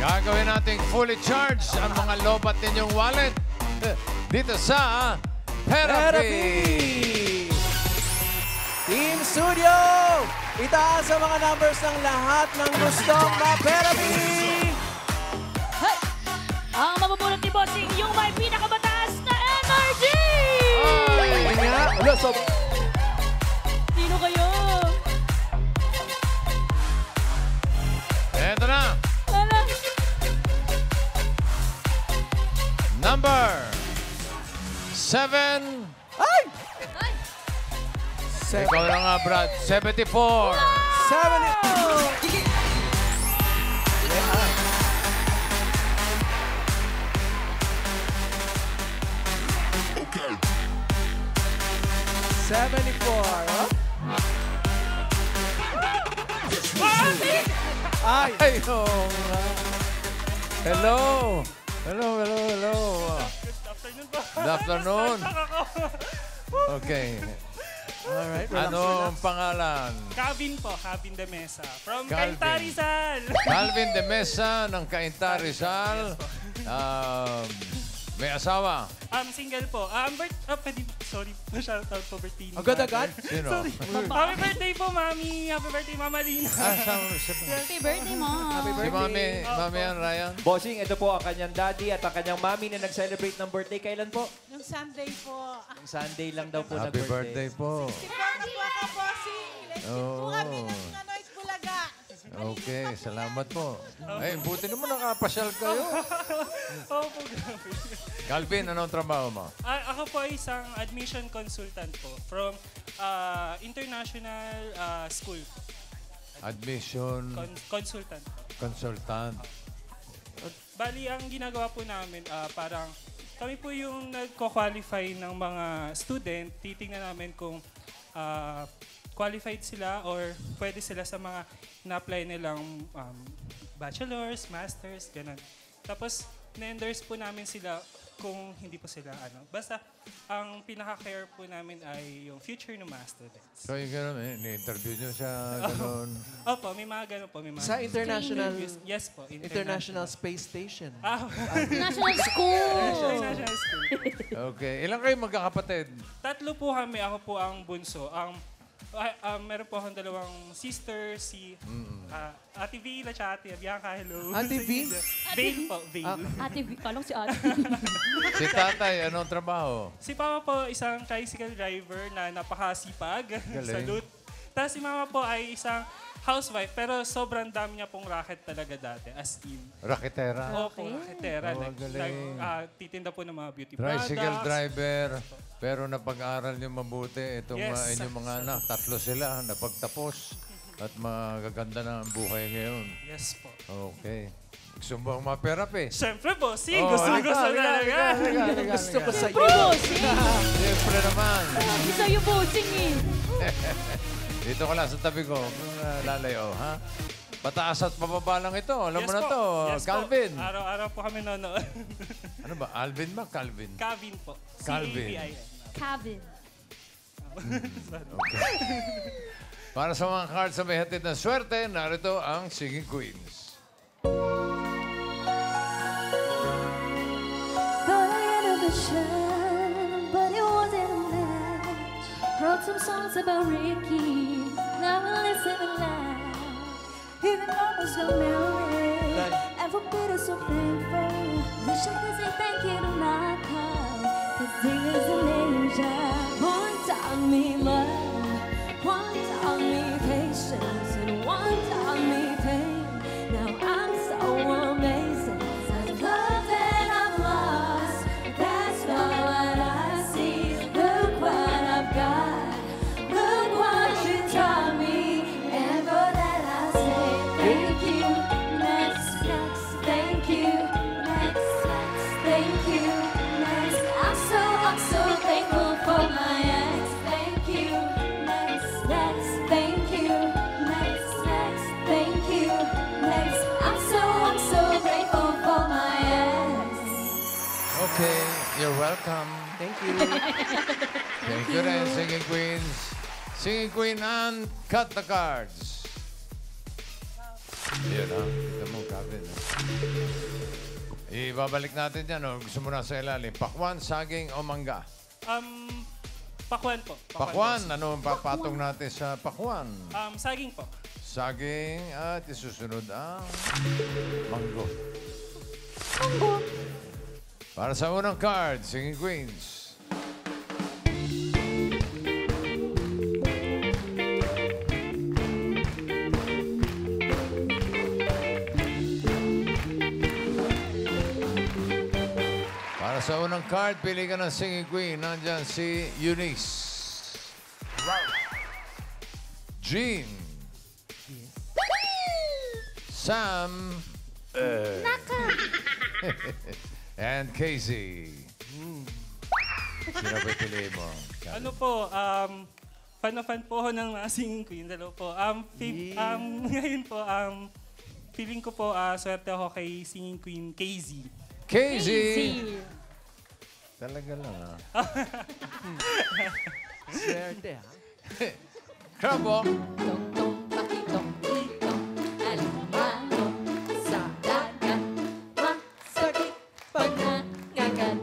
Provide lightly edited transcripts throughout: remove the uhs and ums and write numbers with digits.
Gagawin nating fully charged ang mga lobat ninyong wallet dito sa Therapy! Team Studio! Itaas ang mga numbers ng lahat ng gustong ma-therapy! Hey! Ang mabubulot ni Bossing, yung may pinakamataas na energy! Ay nga! Ala, Sino kayo? Eto na! Ala. Number 7. Ay! Ay! Ikaw na nga, Brad. 74. 70! 74. Huh? Ay! Ay, oo nga. Hello. Hello, hello, hello. Good afternoon po. Good afternoon. Okay. Alright, Ano ang pangalan? Kevin po, Kevin de Mesa. From Calvin. Cainta Rizal. Calvin de Mesa ng Cainta Rizal. May asawa. Single po. Sorry, shoutout po birthday ni Agad-agad? Mother. Sino? Happy birthday po, Mami. Happy birthday, Mama Lina. Happy birthday, Mom. Happy Si birthday. Mami yan, Ryan. Bossing, ito po ang kanyang daddy at ang kanyang mami na nag-celebrate ng birthday. Kailan po? Yung Sunday po. Yung Sunday lang daw po Happy birthday po. Si Paano po ako, bossing. Let's Oo. po kami ng Noise Bulaga. Okay, salamat po. Ay, buti naman nakapasyal kayo. Opo, grabe. Calvin, anong trabaho mo? Ako po ay isang admission consultant po from international school. Admission Consultant po. consultant. Bali, ang ginagawa po namin, parang kami po yung nagko-qualify ng mga student. Titingnan namin kung qualified sila or pwede sila sa mga na-apply nilang bachelor's, master's, ganun. Tapos, na-endorse po namin sila kung hindi po sila Basta, ang pinaka-care po namin ay yung future ng mga students. So, yung gano'n, ni-interview nyo siya, gano'n. Opo, may mga ganun po. May mga Sa international... Yes po. International Space Station. National School. International school. Okay. Ilan kayo magkakapatid? Tatlo po kami. Ako po ang bunso. Meron po akong dalawang sister, si Ate V, at Ate Bianca, hello. Ate V? Vale po, Vale. Ate, kalong si Ate. Si tatay, anong trabaho? Si Papa po, isang tricycle driver na napakasipag. Galing. Salute. Tapos si Mama po ay isang housewife, pero sobrang dami niya pong racket talaga dati, as in. Raketera. Opo, racketera. Oh, galing. Titinda po ng mga beauty Tricycle products. driver. Pero napag-aral nyo mabuti. Itong Yes. inyong mga anak, tatlo sila, napagtapos. At magaganda na ang buhay ngayon. Yes po. Okay. Gusto mo ang ma-therapy? Siyempre po, si Oh, gusto halika, talaga. Gusto ko sa iyo. Pro Bossing. Siyempre naman. Sabi sa'yo, Bossing eh. Dito ka lang sa tabi ko. Lalayo, ha? Pataas at pababa lang ito. Alam mo na to, Yes po. Calvin. Araw-araw po kami nonood. Ano ba? Alvin ba? Calvin? Calvin po. Calvin. C-A-V-I-N. Kevin. Okay. Para sa mga cards na may hatid ng swerte, narito ang Singing Queens. Thought I had a vision, but it wasn't a match. Wrote some songs about Ricky, now I listen and laugh. Even almost got married, and for bitter so thankful. Wish I could say thank you to my car, 'cause he is an angel. One taught me love, one taught me patience, and one taught me pain. Now I'm so amazing. Such love that I've lost, that's not what I see. Look what I've got, look what you taught me. And for that I say thank you. Next, thank you. Next, thank you. Next, I'm so thankful for my ex. Thank you. Next, thank you. Next, thank you. Next, I'm so grateful for my ex. Okay, you're welcome. Thank you. Thank you rin, Singing Queens. Singing Queen and cut the cards. Yan ha. Ito mo, Kevin. Ibabalik natin yan. Oh. Gusto mo na sa ilalim. Pakwan, saging o mangga? Pakwan po. Pakwan. Ano ang papatong natin sa pakwan? Saging po. Saging at isusunod ang manggo. Para sa unang card, Singing Queens. Para sa unang card, pili ka ng Singing Queen. Nandyan si Eunice. Jean. Sam. And Casey. Sino ba pili mo? Ano po, fan na fan po ako ng Singing Queen. Dalawa po. Ngayon po, feeling ko po, swerte ako kay Singing Queen, Casey. Casey! Talaga lang, ha? Swerte, ha? Crab walk. Tong-tong, pakitong, itong, alimano, sa dagat, masakit, pag nangagat.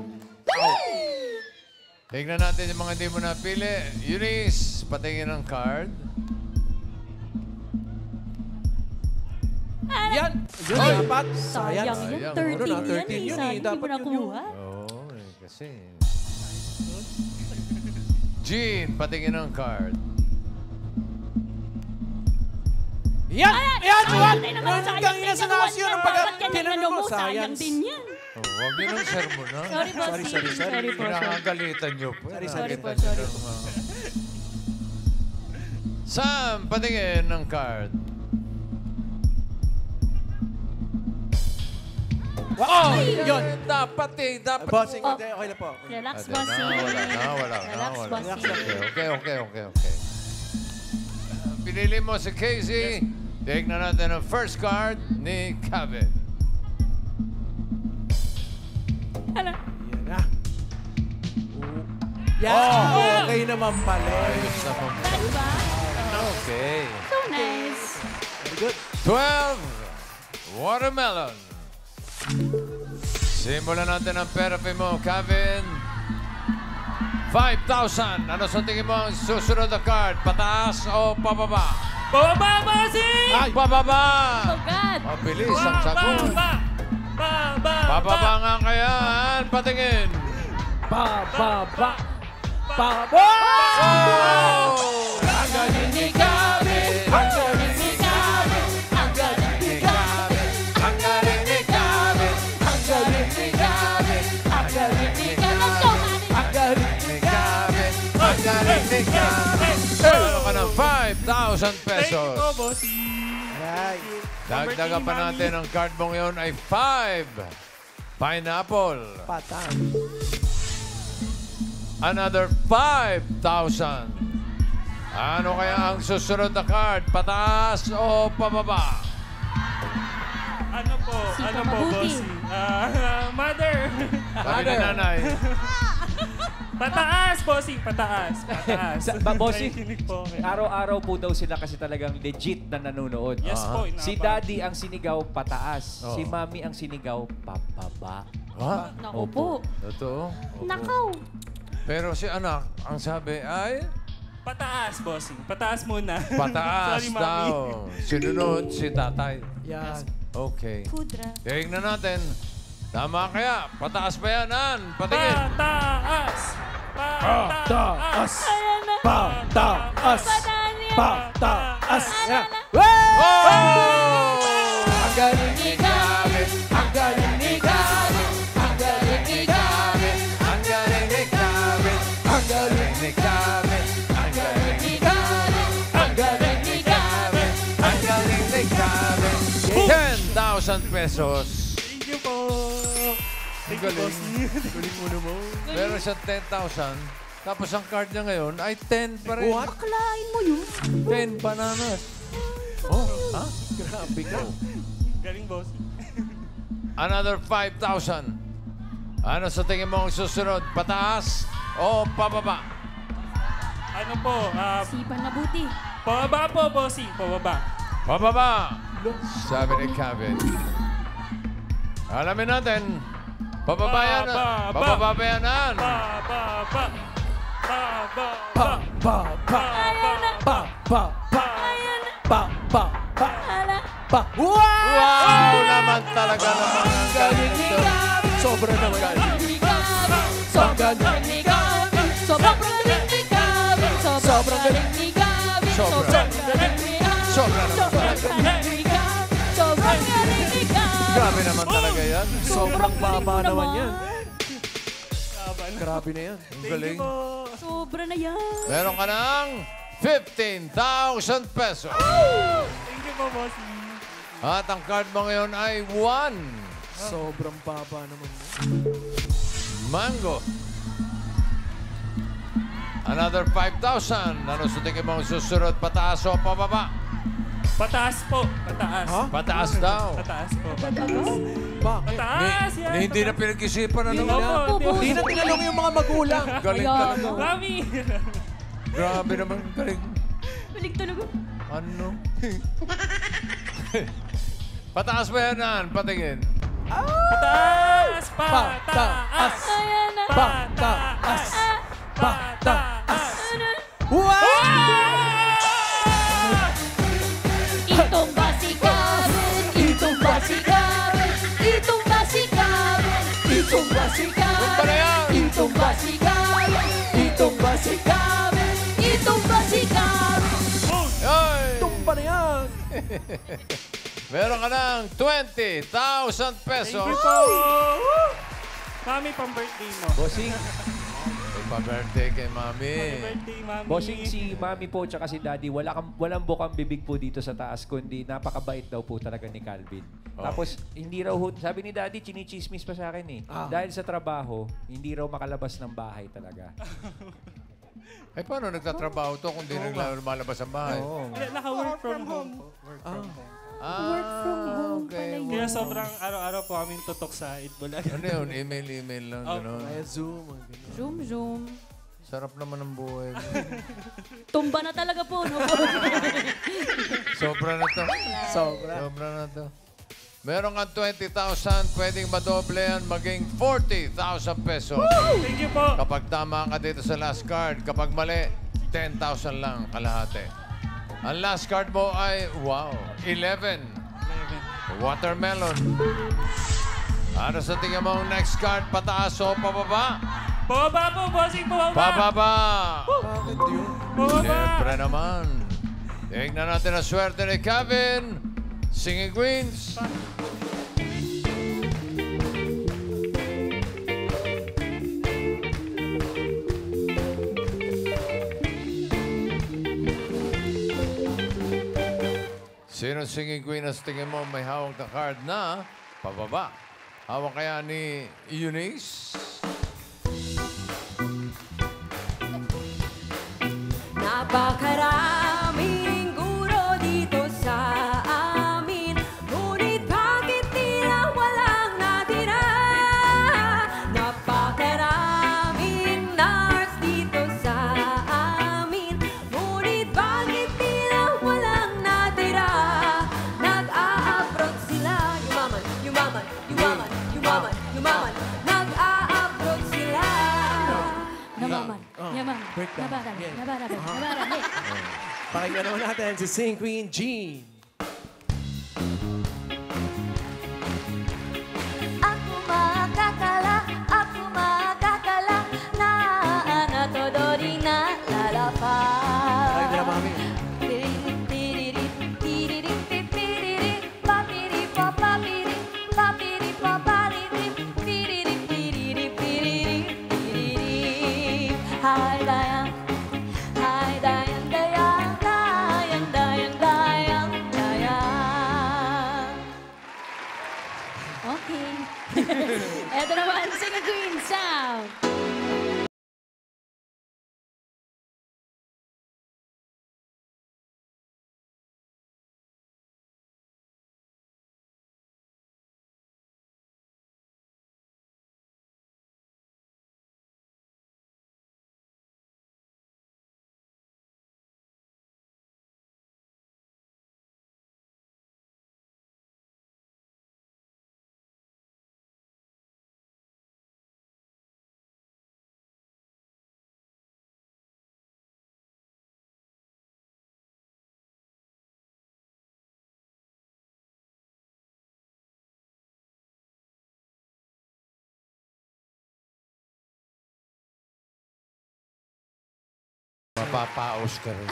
Tignan natin yung mga hindi mo napili. Eunice, patingin ang card. Yan! Yun dapat. Sayang Sayang. yun. Sayang. 13 Ano na, 13 yan eh. yun eh. Sayang hindi mo Dapat yun nakuha. Oo, kasi... Jean, patingin ang card. Yan! Yan! Yan! Ay, naman, sayang Kanina din sa nakuha nasyo niya. ng Ba't yan tinanong inano mo, mo? Sayang science. din yan. Oh, huwag yun ang sermon, ha? Sorry po, Sorry, sorry, sorry. Sorry po, sorry. Pinakagalitan niyo po. Sorry po, sorry po. Sam, patingin ang card. Wow! Yun! Dapat eh, dapat. Bossing, Oh. okay na po. Relax, Ate, bossing. wala. Relax, bossing. Okay. Pinili mo si Casey. Tignan natin ang first card ni Kevin. Ano? Yan na. Yan! Okay naman pala. Ayos naman. Diba? Okay. So nice. Very good. 12. Watermelon. Simulan natin ang therapy mo, Kevin. 5,000. Ano sa tingin mo ang susunod na card? Pataas o pababa? Bababa, bossing! Ay! Pababa! Oh God. Mabilis ang sagot. Bababa! Pababa nga kaya. Patingin. Ba-ba-ba! Oh! Ang galing ni Kevin! Ang galing ni Kevin! Ang galing ni Kevin! Ang galing ni Kevin. Ang galing ni Kevin! Ang galing ni Let's go, Kevin! honey. Ang galing Ni Kevin. Ang galing ni Kevin. Meron ka ng 5,000 Thank you pesos. po, bossing. Right. Dagdagan pa natin ang card mong yun ay 5. Pineapple. Patay. Another 5,000. Ano kaya ang susunod na card? Pataas o pababa? Ano po, Sito mabuti. bossing? Mother! Sabi ni nanay. Pataas, bossing! Pataas! Bossing, Nakikinig po ako. araw-araw po daw sila kasi talagang legit na nanonood. Yes po, Si Daddy ang sinigaw pataas. Oo. Si Mami ang sinigaw pababa. Ha? Naku po. Totoo? Nakaw. Pero si anak, ang sabi ay Pataas, bossing. Pataas muna. pataas Sorry, Mami. daw. Sinunod si tatay. Yan. Okay. Pudra. Tingnan natin. Tama kaya? Pataas ba yan, Ann? Patingin. Pataas! Pataas! Ayan na. Pataas! Pataan niya. Pataas! Yan. Oh! Ang galing ni Kevin! Ang galing ni Kevin! Ang galing ni Kevin! Ang galing ni Kevin. Ang galing Ni Kevin. Ang galing ni Kevin! Ang galing ni Kevin! Ang galing ni Kevin. 10,000 pesos. Thank you po. Thank you, Galing. bossing. Galing mo naman. Meron siyang 10,000. Tapos ang card niya ngayon ay 10 pa rin. What? Akalain mo yun. 10 bananas. Oh, ha? Grabe ka. Galing, bossing. Another 5,000. Ano sa tingin mo ang susunod? Pataas o pababa? Ano po, Sipan na buti. pababa po, bossing. Pababa. Pababa. Sabi ni Kevin. Alamin natin. Pababayan na. Pababayanan. Wow! Naman talaga naman ang galing ito. Sobra naman galing. Sobrang galing ni Gavin. Sobrang galing ni Gavin. Sobrang galing ni Gavin. Sobrang galing ni Gavin. Sobra naman. Sobrang galing ni Gavin. Sobrang galing ni Gavin. Grabe naman talaga yan. Sobrang baba naman yan. Laban. Grabe na yan. Ang galing. Sobra na yan. Meron ka ng 15,000 pesos. Thank you po, bossing. At ang card mo ngayon ay 1. Sobrang baba naman. Mango. Another 5,000. Ano sa tingin mo ang susunod? Pataas o pababa? Pataas po. Pataas. Ha? Pataas daw. Pataas po. Pataas. Bakit? Pataas yan. Hindi na pinag-isipan. Ano? Opo, Hindi na tinanong yung mga magulang. Galing talaga. Mami! Grabe naman. Galing. Balik talaga. Ano? Pataas ba yan, Nan? Patingin. Pataas! Pataas! Ayan na. Pataas! Pataas! Wow! Itong ba si Gavin? Itong ba si Gavin? Itong ba si Gavin? Itong ba si Gavin? Ba na yan? Itong ba si Gavin? Itong ba si Gavin? Itong ba si Gavin? Ay! Tumba na yan. Meron ka ng 20,000 pesos. Thank you po! Mami, pang-birthday mo. Bossing, Pa-birthday kay Mami. Happy birthday, Mami. bossing si Mami po tsaka si Daddy, walang bukang bibig po dito sa taas, kundi napakabait daw po talaga ni Calvin. Oh. Tapos, hindi raw, sabi ni Daddy, chinichismis pa sa akin eh. Dahil sa trabaho, hindi raw makalabas ng bahay talaga. Ay, paano nagtatrabaho to kung di lumalabas ang bahay? Oo. Naka-work from home po. Work from home. Work from home pala yun. Kaya sobrang araw-araw po kami tutok sa Itbulaga. Ano yun? Email lang. Gano'n. Kaya Zoom. ang ganun. Zoom, zoom. Sarap naman ang buhay mo. Tumba na talaga po, no? Sobra na to. Sobra. Sobra na to. Meron kang 20,000, pwedeng madoble yan, maging 40,000 pesos. Thank you po. Kapag tama ka dito sa last card, kapag mali, 10,000 lang kalahati. Ang last card mo ay, wow, 11. Watermelon. Ano sa tingin mo ang next card? Pataas o pababa? Baba po, bossing. Baba. Pababa! Bakit yun? Baba. Siyempre naman. Tingnan natin ang swerte ni Kevin. Singing Queens. Sino singing queen ang tingin mo may hawak na card na pababa? Hawak kaya ni Eunice? Napakaraming guro dito sa amin, ngunit bakit tila walang natira? Napakaraming nurse dito sa amin, ngunit bakit tila walang natira? Nag-a-abroad sila, yumaman, nag-a-abroad sila. Namaman. Yaman. Breakdown. Nabaran. Again. Nabaran. Nabaran. Pakinggan naman natin si Sing Queen Jean. Ako makakala na natodori na lalapa. Pakinggan na, Mami. Hi, Dayang. Hi, Dayang, Dayang, Dayang, Dayang, Dayang, Dayang. Okay. Eto naman, Singing Queen Sound. Mapapaos ka rin.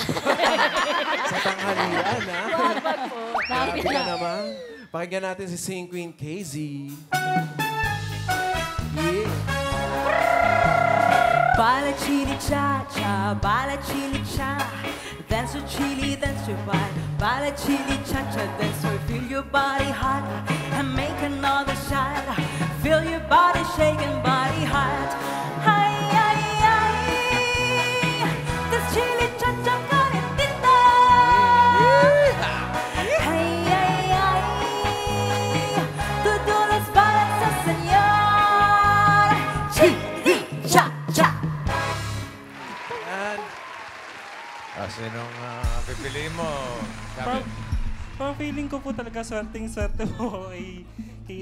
Sa tanghalian, ha? Wag po. Grabe Lapit ka na. naman. Pakinggan natin si Sing Queen KZ. Yeah. Bala chili cha cha, bala chili cha. Dance your chili, dance your body. Bala chili cha cha, dance your feel your body hot and make another shot. Feel your body shaking, body hot. Hi, hi, hi. This chili cha cha calentita. Hey, hey, hey. Tú los balas, señor. Chili cha cha. Yan. Sinong pipiliin mo? Parang, parang feeling ko po talaga swerteng-swerte po kay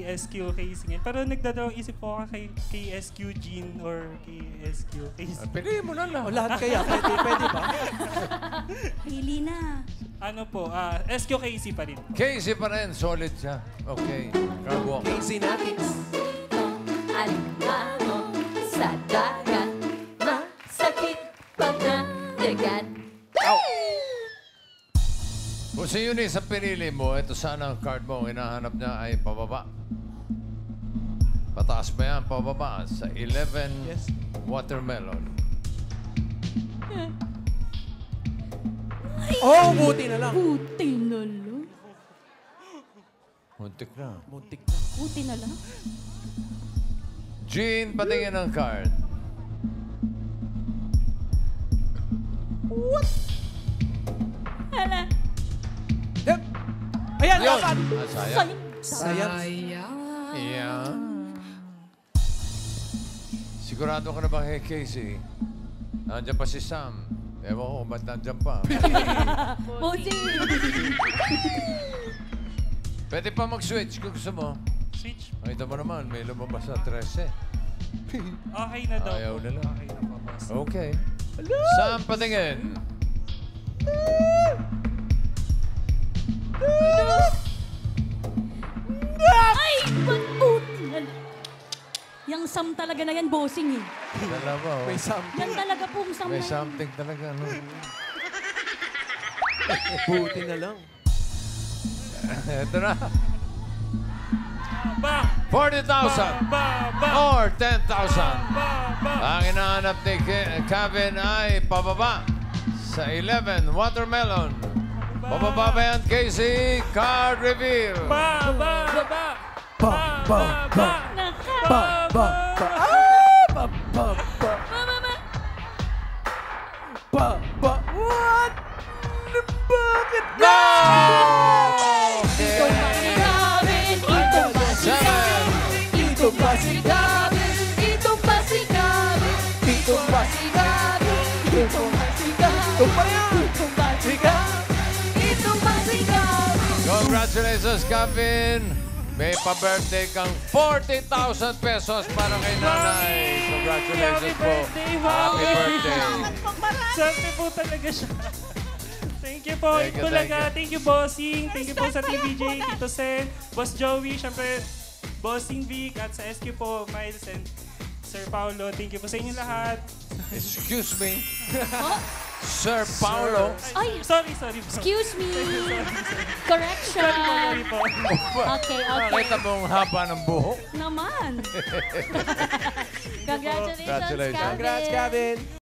SQ, kay Singin. Pero nagdadalawang isip po ako kay SQ Jean or kay SQ kay Piliin mo na lang. O, lahat kaya. Pwede ba? Pili na. Ano po, SQ KC pa rin. Casey pa rin. Solid siya. Okay. Crab walk. KZ natin. Alingaw sa dagat. Masakit pag nadagat. Kung si Eunice ang pinili mo, ito sana ang card mo. Ang hinahanap niya ay pababa. Pataas ba yan? Pababa sa 11 Yes. watermelon. Oh, buti na lang. Buti na lang. Muntik na. Muntik na. Buti na lang. Jean, patingin ang card. Hala. Yep. Ayan, Yun! dapat. Sayang. Sayang. Yeah. Sigurado ka na ba kay Casey? Nandiyan pa si Sam. Ewan ko, ba't nandiyan pa? Buti. Pwede pa mag-switch kung gusto mo. Switch. Makita mo naman, may lumabas na 13. Okay na daw Ayaw po. na lang. Okay na po, boss. Okay. Sam, patingin. Ay! Buti na lang. Yang Sam talaga na yan, bossing eh. Dalawa, oh. May something. Yan talaga pong Sam na May yan. something talaga, no? Buti na lang. Ito na. Ba! 40,000 Ba! or 10,000. Ba! Ang hinahanap ni Kevin ay pababa sa 11 watermelon. Pababa ba yan, Casey? Card reveal. Ba! Ba! Ba! Ba, ba, ba. Naka. Ba, ba, ba. Ah! Ba, ba, ba. Mama. Ba, ba. What? Bakit? No! Itong pasigabin, itong pasigabin, itong pasigabin, itong pasigabin, itong pasigabin, itong pasigabin, Ito pa yan. itong pasigabin, itong pasigabin. Congratulations, Kevin. May pa-birthday kang 40,000 pesos para kay nanay. Congratulations Happy po. birthday, Mami. Happy birthday. Swerte po talaga siya. Thank you po, Thank you, Itbulaga. thank Thank you, Bossing. Thank you po sa TVJ, Tito Sen, Boss Joey, syempre, Bossing Vic, at sa SQ po, Miles and Sir Paulo. Thank you po sa inyo lahat. Excuse me. Sir Paulo. Ay, Sorry po. excuse me. Correction. Sorry po. Okay. Nakita mo ang haba ng buhok? Naman. Congratulations, Congratulations. Kevin. Congrats, Gavin.